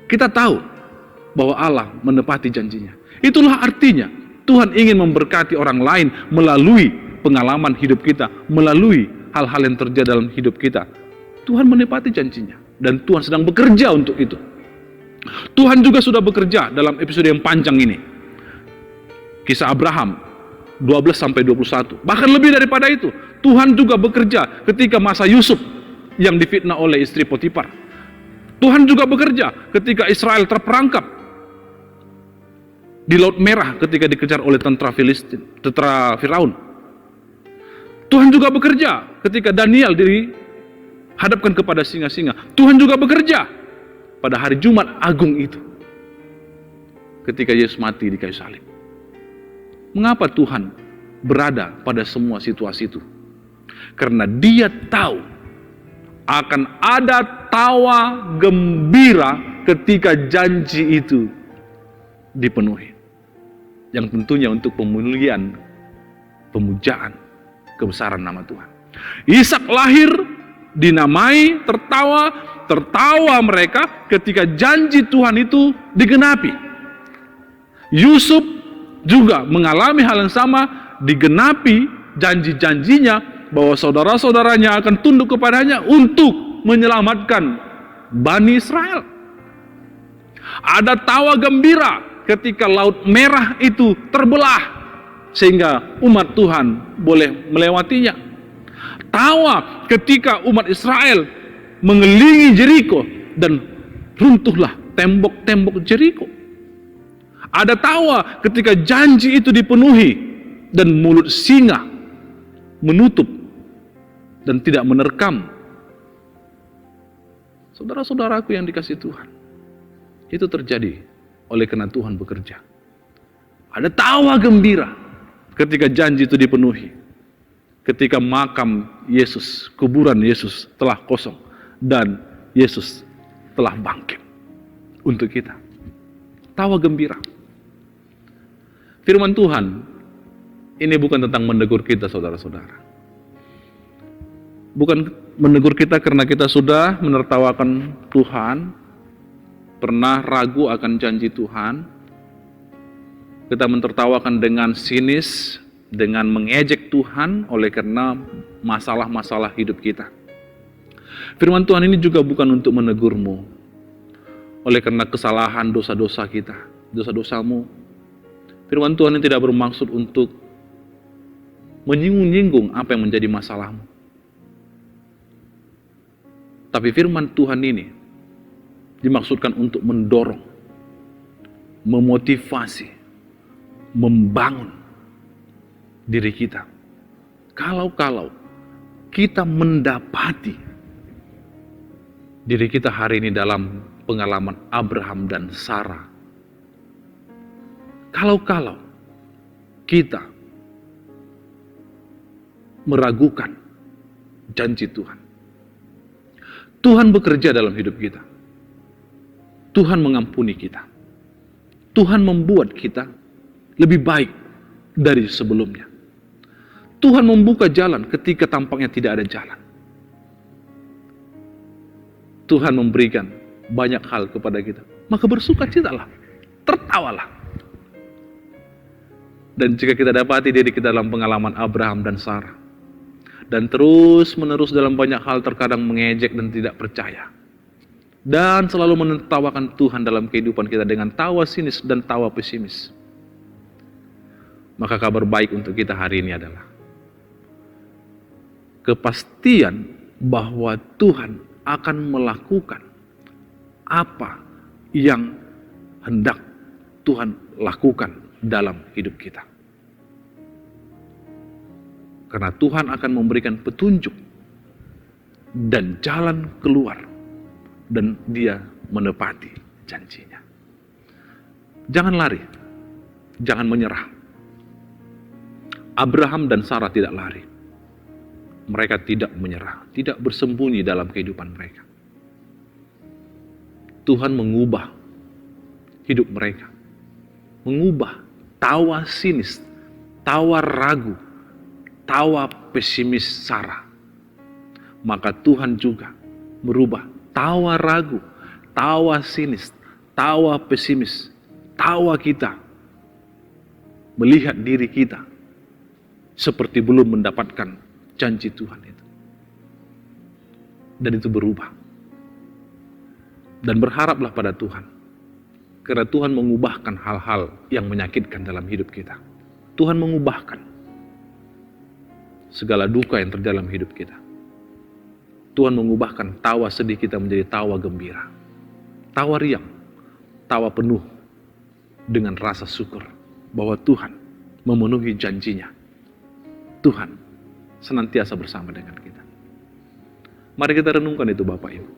Kita tahu bahwa Allah menepati janjinya. Itulah artinya Tuhan ingin memberkati orang lain melalui pengalaman hidup kita, melalui hal-hal yang terjadi dalam hidup kita. Tuhan menepati janjinya dan Tuhan sedang bekerja untuk itu. Tuhan juga sudah bekerja dalam episode yang panjang ini. Kisah Abraham 12-21. Bahkan lebih daripada itu, Tuhan juga bekerja ketika masa Yusuf yang difitnah oleh istri Potifar. Tuhan juga bekerja ketika Israel terperangkap di Laut Merah ketika dikejar oleh tentara Firaun. Tuhan juga bekerja ketika Daniel dihadapkan kepada singa-singa. Tuhan juga bekerja pada hari Jumat Agung itu, ketika Yesus mati di kayu salib. Mengapa Tuhan berada pada semua situasi itu? Karena Dia tahu akan ada tawa gembira ketika janji itu dipenuhi, yang tentunya untuk pemulihan, pemujaan, kebesaran nama Tuhan. Ishak lahir dinamai tertawa mereka ketika janji Tuhan itu digenapi. Yusuf juga mengalami hal yang sama, digenapi janji-janjinya bahwa saudara-saudaranya akan tunduk kepadanya untuk menyelamatkan Bani Israel. Ada tawa gembira ketika Laut Merah itu terbelah sehingga umat Tuhan boleh melewatinya. Tawa ketika umat Israel mengelilingi Jeriko dan runtuhlah tembok-tembok Jeriko. Ada tawa ketika janji itu dipenuhi dan mulut singa menutup dan tidak menerkam. Saudara-saudaraku yang dikasihi Tuhan, itu terjadi oleh karena Tuhan bekerja. Ada tawa gembira ketika janji itu dipenuhi, ketika makam Yesus, kuburan Yesus telah kosong dan Yesus telah bangkit untuk kita. Tawa gembira. Firman Tuhan ini bukan tentang menegur kita, saudara-saudara. Bukan menegur kita karena kita sudah menertawakan Tuhan, pernah ragu akan janji Tuhan. Kita mentertawakan dengan sinis, dengan mengejek Tuhan oleh karena masalah-masalah hidup kita. Firman Tuhan ini juga bukan untuk menegurmu oleh karena kesalahan dosa-dosa kita, dosa-dosamu. Firman Tuhan ini tidak bermaksud untuk menyinggung-nyinggung apa yang menjadi masalahmu. Tapi firman Tuhan ini dimaksudkan untuk mendorong, memotivasi, membangun diri kita. Kalau kita mendapati diri kita hari ini dalam pengalaman Abraham dan Sarah, kalau kita meragukan janji Tuhan, Tuhan bekerja dalam hidup kita. Tuhan mengampuni kita. Tuhan membuat kita lebih baik dari sebelumnya. Tuhan membuka jalan ketika tampaknya tidak ada jalan. Tuhan memberikan banyak hal kepada kita. Maka bersukacitalah, tertawalah. Dan jika kita dapati diri kita dalam pengalaman Abraham dan Sarah, dan terus menerus dalam banyak hal terkadang mengejek dan tidak percaya, dan selalu menertawakan Tuhan dalam kehidupan kita dengan tawa sinis dan tawa pesimis, maka kabar baik untuk kita hari ini adalah kepastian bahwa Tuhan akan melakukan apa yang hendak Tuhan lakukan dalam hidup kita. Karena Tuhan akan memberikan petunjuk dan jalan keluar, dan Dia menepati janjinya. Jangan lari, jangan menyerah. Abraham dan Sarah tidak lari. Mereka tidak menyerah, tidak bersembunyi dalam kehidupan mereka. Tuhan mengubah hidup mereka, mengubah tawa sinis, tawa ragu, tawa pesimis Sarah. Maka Tuhan juga merubah tawa ragu, tawa sinis, tawa pesimis, tawa kita, melihat diri kita seperti belum mendapatkan janji Tuhan itu. Dan itu berubah. Dan berharaplah pada Tuhan. Karena Tuhan mengubahkan hal-hal yang menyakitkan dalam hidup kita. Tuhan mengubahkan segala duka yang terjadi dalam hidup kita. Tuhan mengubahkan tawa sedih kita menjadi tawa gembira. Tawa riang, tawa penuh dengan rasa syukur bahwa Tuhan memenuhi janjinya. Tuhan senantiasa bersama dengan kita. Mari kita renungkan itu Bapak Ibu.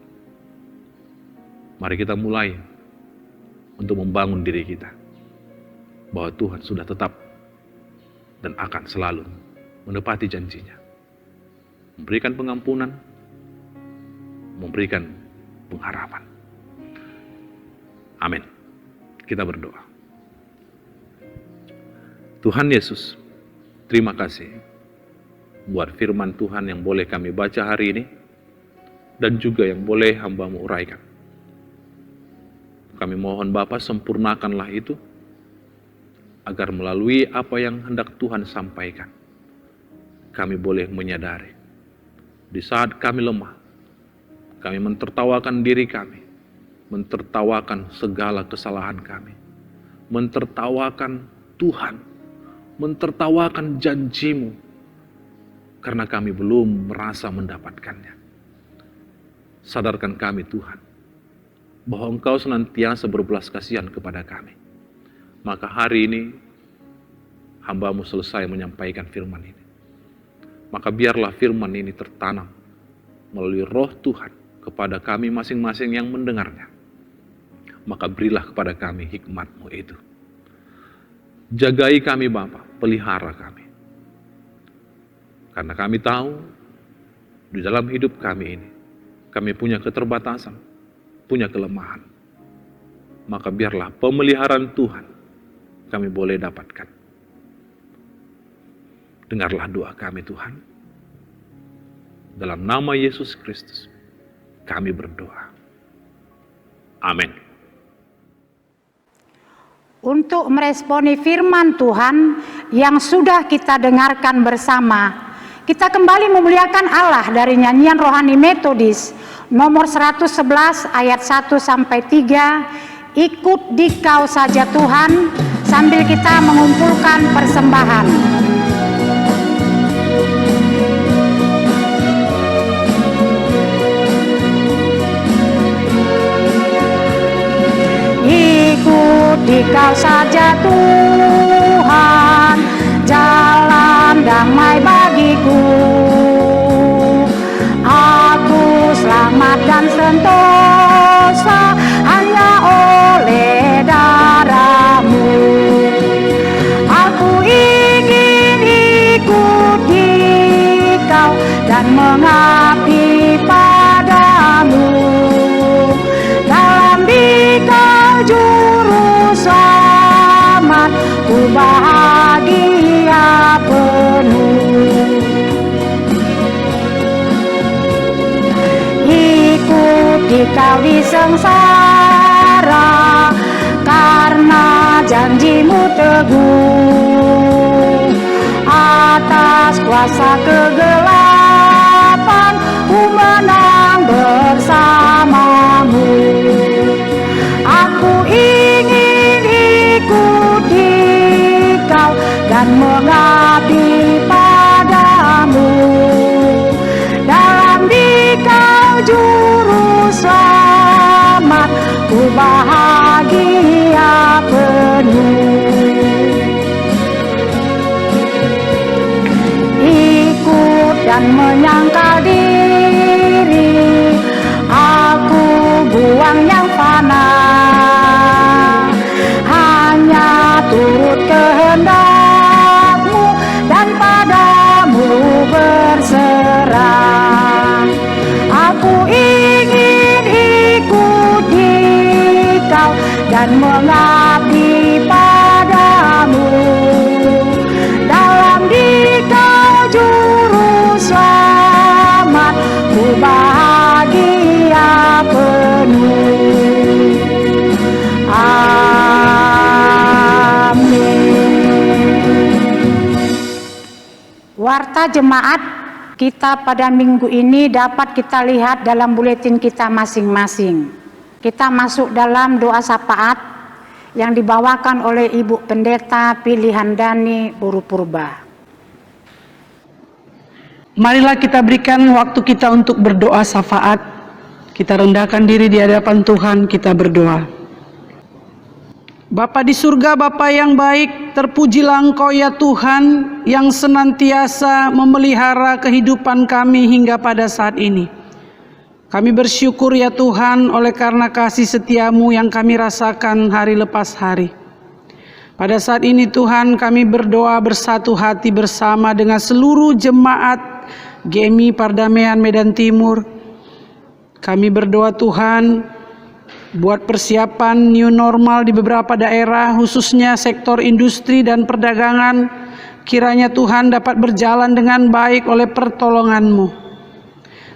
Mari kita mulai untuk membangun diri kita bahwa Tuhan sudah tetap dan akan selalu menepati janjinya, memberikan pengampunan, memberikan pengharapan. Amin. Kita berdoa. Tuhan Yesus, terima kasih buat firman Tuhan yang boleh kami baca hari ini dan juga yang boleh hamba-Mu uraikan. Kami mohon Bapa, sempurnakanlah itu agar melalui apa yang hendak Tuhan sampaikan, kami boleh menyadari di saat kami lemah, kami mentertawakan diri kami, mentertawakan segala kesalahan kami, mentertawakan Tuhan, mentertawakan janji-Mu, karena kami belum merasa mendapatkannya. Sadarkan kami Tuhan, bahwa Engkau senantiasa berbelas kasihan kepada kami. Maka hari ini, hamba-Mu selesai menyampaikan firman ini. Maka biarlah firman ini tertanam melalui roh Tuhan kepada kami masing-masing yang mendengarnya. Maka berilah kepada kami hikmat-Mu itu. Jagai kami Bapa, pelihara kami. Karena kami tahu, di dalam hidup kami ini, kami punya keterbatasan, punya kelemahan. Maka biarlah pemeliharaan Tuhan kami boleh dapatkan. Dengarlah doa kami Tuhan. Dalam nama Yesus Kristus, kami berdoa. Amin. Untuk meresponi firman Tuhan yang sudah kita dengarkan bersama, kita kembali memuliakan Allah dari nyanyian rohani Metodis nomor 111 ayat 1-3, ikut dikau saja Tuhan, sambil kita mengumpulkan persembahan. Dikau saja Tuhan, jalan damai bagiku. Aku selamat dan sentosa hanya oleh darah-Mu. Aku ingin ikut dikau dan mengabdi padamu. Dalam dikau juru selamat, ku bahagia penuh. Ikut dikau di sengsara, karena janji-Mu teguh. Atas kuasa kegelapan, ku menang bersama-Mu. Aku ingin ikut dikau dan mengabdi padamu. Dalam dikau juru selamat, ku bahagia penuh. Ikut dan menyangkal diri, aku buang yang fana, hanya turut kehendak-Mu dan padamu berserah. Aku ingin ikut dikau dan mengabdi padamu. Dalam dikau juru selamat, ku bahagia penuh. Warta jemaat kita pada minggu ini dapat kita lihat dalam buletin kita masing-masing. Kita masuk dalam doa syafaat yang dibawakan oleh Ibu Pendeta Pilihan Dani Buru Purba. Marilah kita berikan waktu kita untuk berdoa syafaat. Kita rendahkan diri di hadapan Tuhan, kita berdoa. Bapa di surga, Bapa yang baik, terpujilah Engkau ya Tuhan yang senantiasa memelihara kehidupan kami hingga pada saat ini. Kami bersyukur ya Tuhan oleh karena kasih setiamu yang kami rasakan hari lepas hari. Pada saat ini Tuhan, kami berdoa bersatu hati bersama dengan seluruh jemaat GMI Pardamaian Medan Timur. Kami berdoa Tuhan, buat persiapan new normal di beberapa daerah, khususnya sektor industri dan perdagangan. Kiranya Tuhan dapat berjalan dengan baik oleh pertolongan-Mu.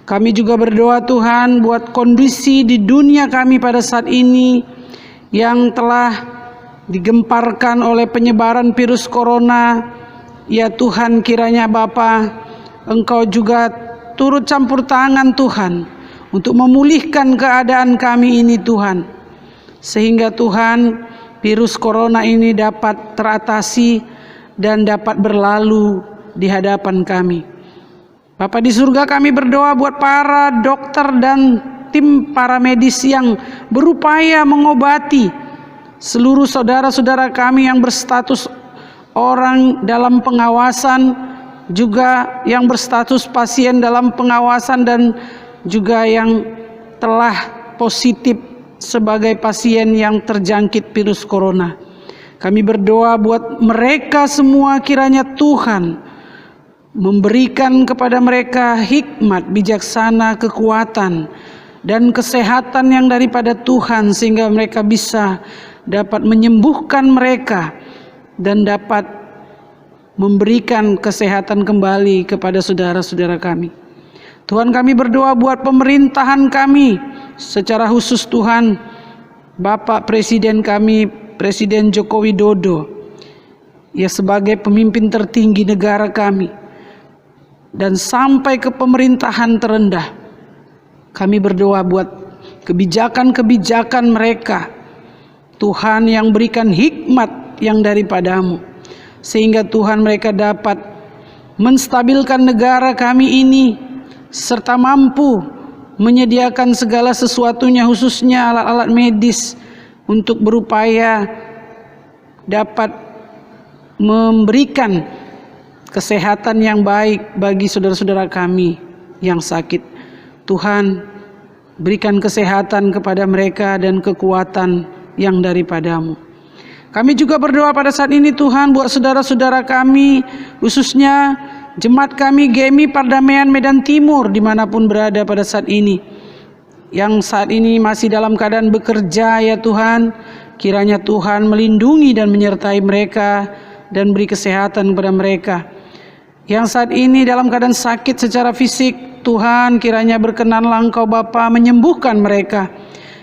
Kami juga berdoa Tuhan buat kondisi di dunia kami pada saat ini yang telah digemparkan oleh penyebaran virus corona. Ya Tuhan, kiranya Bapa, Engkau juga turut campur tangan Tuhan untuk memulihkan keadaan kami ini Tuhan, sehingga Tuhan virus corona ini dapat teratasi dan dapat berlalu di hadapan kami. Bapa di surga, kami berdoa buat para dokter dan tim para medis yang berupaya mengobati seluruh saudara-saudara kami yang berstatus orang dalam pengawasan, juga yang berstatus pasien dalam pengawasan, dan juga yang telah positif sebagai pasien yang terjangkit virus corona. Kami berdoa buat mereka semua, kiranya Tuhan memberikan kepada mereka hikmat, bijaksana, kekuatan, dan kesehatan yang daripada Tuhan, sehingga mereka bisa dapat menyembuhkan mereka dan dapat memberikan kesehatan kembali kepada saudara-saudara kami. Tuhan, kami berdoa buat pemerintahan kami, secara khusus Tuhan, Bapak Presiden kami, Presiden Joko Widodo, ya sebagai pemimpin tertinggi negara kami, dan sampai ke pemerintahan terendah. Kami berdoa buat kebijakan-kebijakan mereka, Tuhan, yang berikan hikmat yang daripada-Mu, sehingga Tuhan mereka dapat menstabilkan negara kami ini, serta mampu menyediakan segala sesuatunya, khususnya alat-alat medis, untuk berupaya dapat memberikan kesehatan yang baik bagi saudara-saudara kami yang sakit. Tuhan, berikan kesehatan kepada mereka dan kekuatan yang daripada-Mu. Kami juga berdoa pada saat ini Tuhan buat saudara-saudara kami, khususnya jemaat kami GMI Pardamaian Medan Timur dimanapun berada pada saat ini, yang saat ini masih dalam keadaan bekerja ya Tuhan. Kiranya Tuhan melindungi dan menyertai mereka dan beri kesehatan kepada mereka. Yang saat ini dalam keadaan sakit secara fisik, Tuhan, kiranya berkenanlah Engkau Bapa menyembuhkan mereka.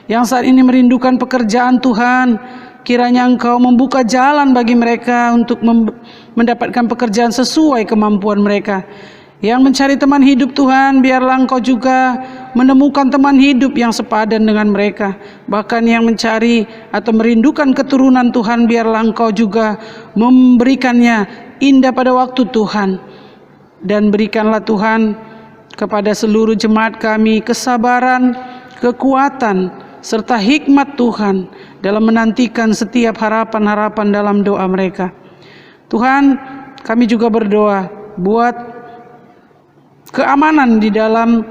Yang saat ini merindukan pekerjaan, Tuhan, kiranya Engkau membuka jalan bagi mereka untuk mendapatkan pekerjaan sesuai kemampuan mereka. Yang mencari teman hidup, Tuhan, biarlah Engkau juga menemukan teman hidup yang sepadan dengan mereka. Bahkan yang mencari atau merindukan keturunan, Tuhan, biarlah Engkau juga memberikannya indah pada waktu, Tuhan. Dan berikanlah Tuhan kepada seluruh jemaat kami kesabaran, kekuatan, serta hikmat Tuhan dalam menantikan setiap harapan-harapan dalam doa mereka. Tuhan, kami juga berdoa buat keamanan di dalam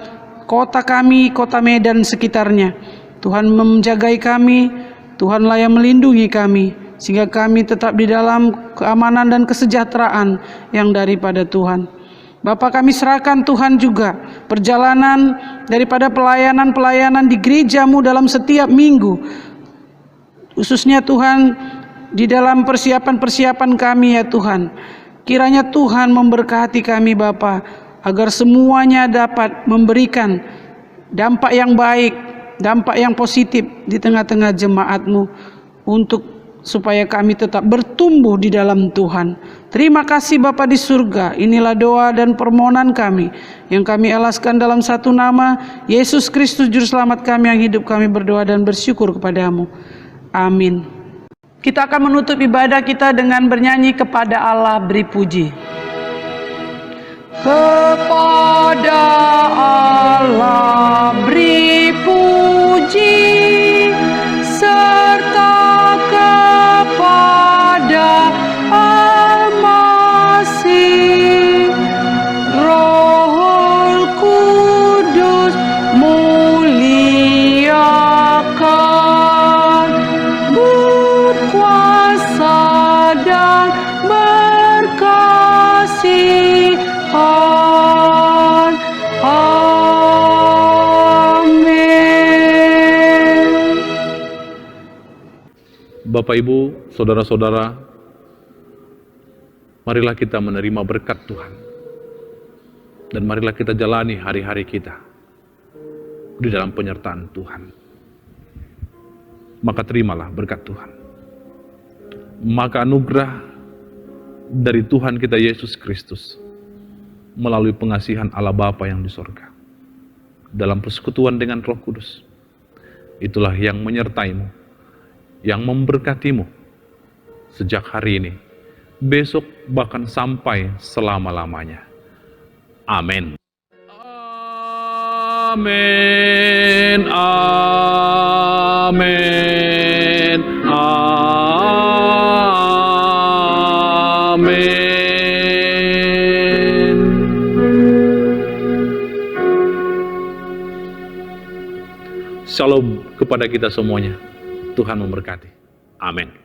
kota kami, kota Medan sekitarnya. Tuhan menjagai kami, Tuhanlah yang melindungi kami, sehingga kami tetap di dalam keamanan dan kesejahteraan yang daripada Tuhan. Bapa, kami serahkan Tuhan juga perjalanan daripada pelayanan-pelayanan di gereja-Mu dalam setiap minggu, khususnya Tuhan di dalam persiapan-persiapan kami ya Tuhan. Kiranya Tuhan memberkati kami Bapa, agar semuanya dapat memberikan dampak yang baik, dampak yang positif di tengah-tengah jemaat-Mu, supaya kami tetap bertumbuh di dalam Tuhan. Terima kasih Bapa di surga. Inilah doa dan permohonan kami yang kami alaskan dalam satu nama, Yesus Kristus Juru Selamat kami yang hidup. Kami berdoa dan bersyukur kepadamu. Amin. Kita akan menutup ibadah kita dengan bernyanyi kepada Allah beri puji. Kepada Allah beri puji serta Bapak, Ibu, saudara-saudara, marilah kita menerima berkat Tuhan. Dan marilah kita jalani hari-hari kita di dalam penyertaan Tuhan. Maka terimalah berkat Tuhan. Maka anugerah dari Tuhan kita Yesus Kristus melalui pengasihan Allah Bapa yang di sorga, dalam persekutuan dengan Roh Kudus, itulah yang menyertaimu, yang memberkatimu sejak hari ini, besok, bahkan sampai selama-lamanya. Amin. Amin. Amin. Amin. Shalom kepada kita semuanya. Tuhan memberkati. Amin.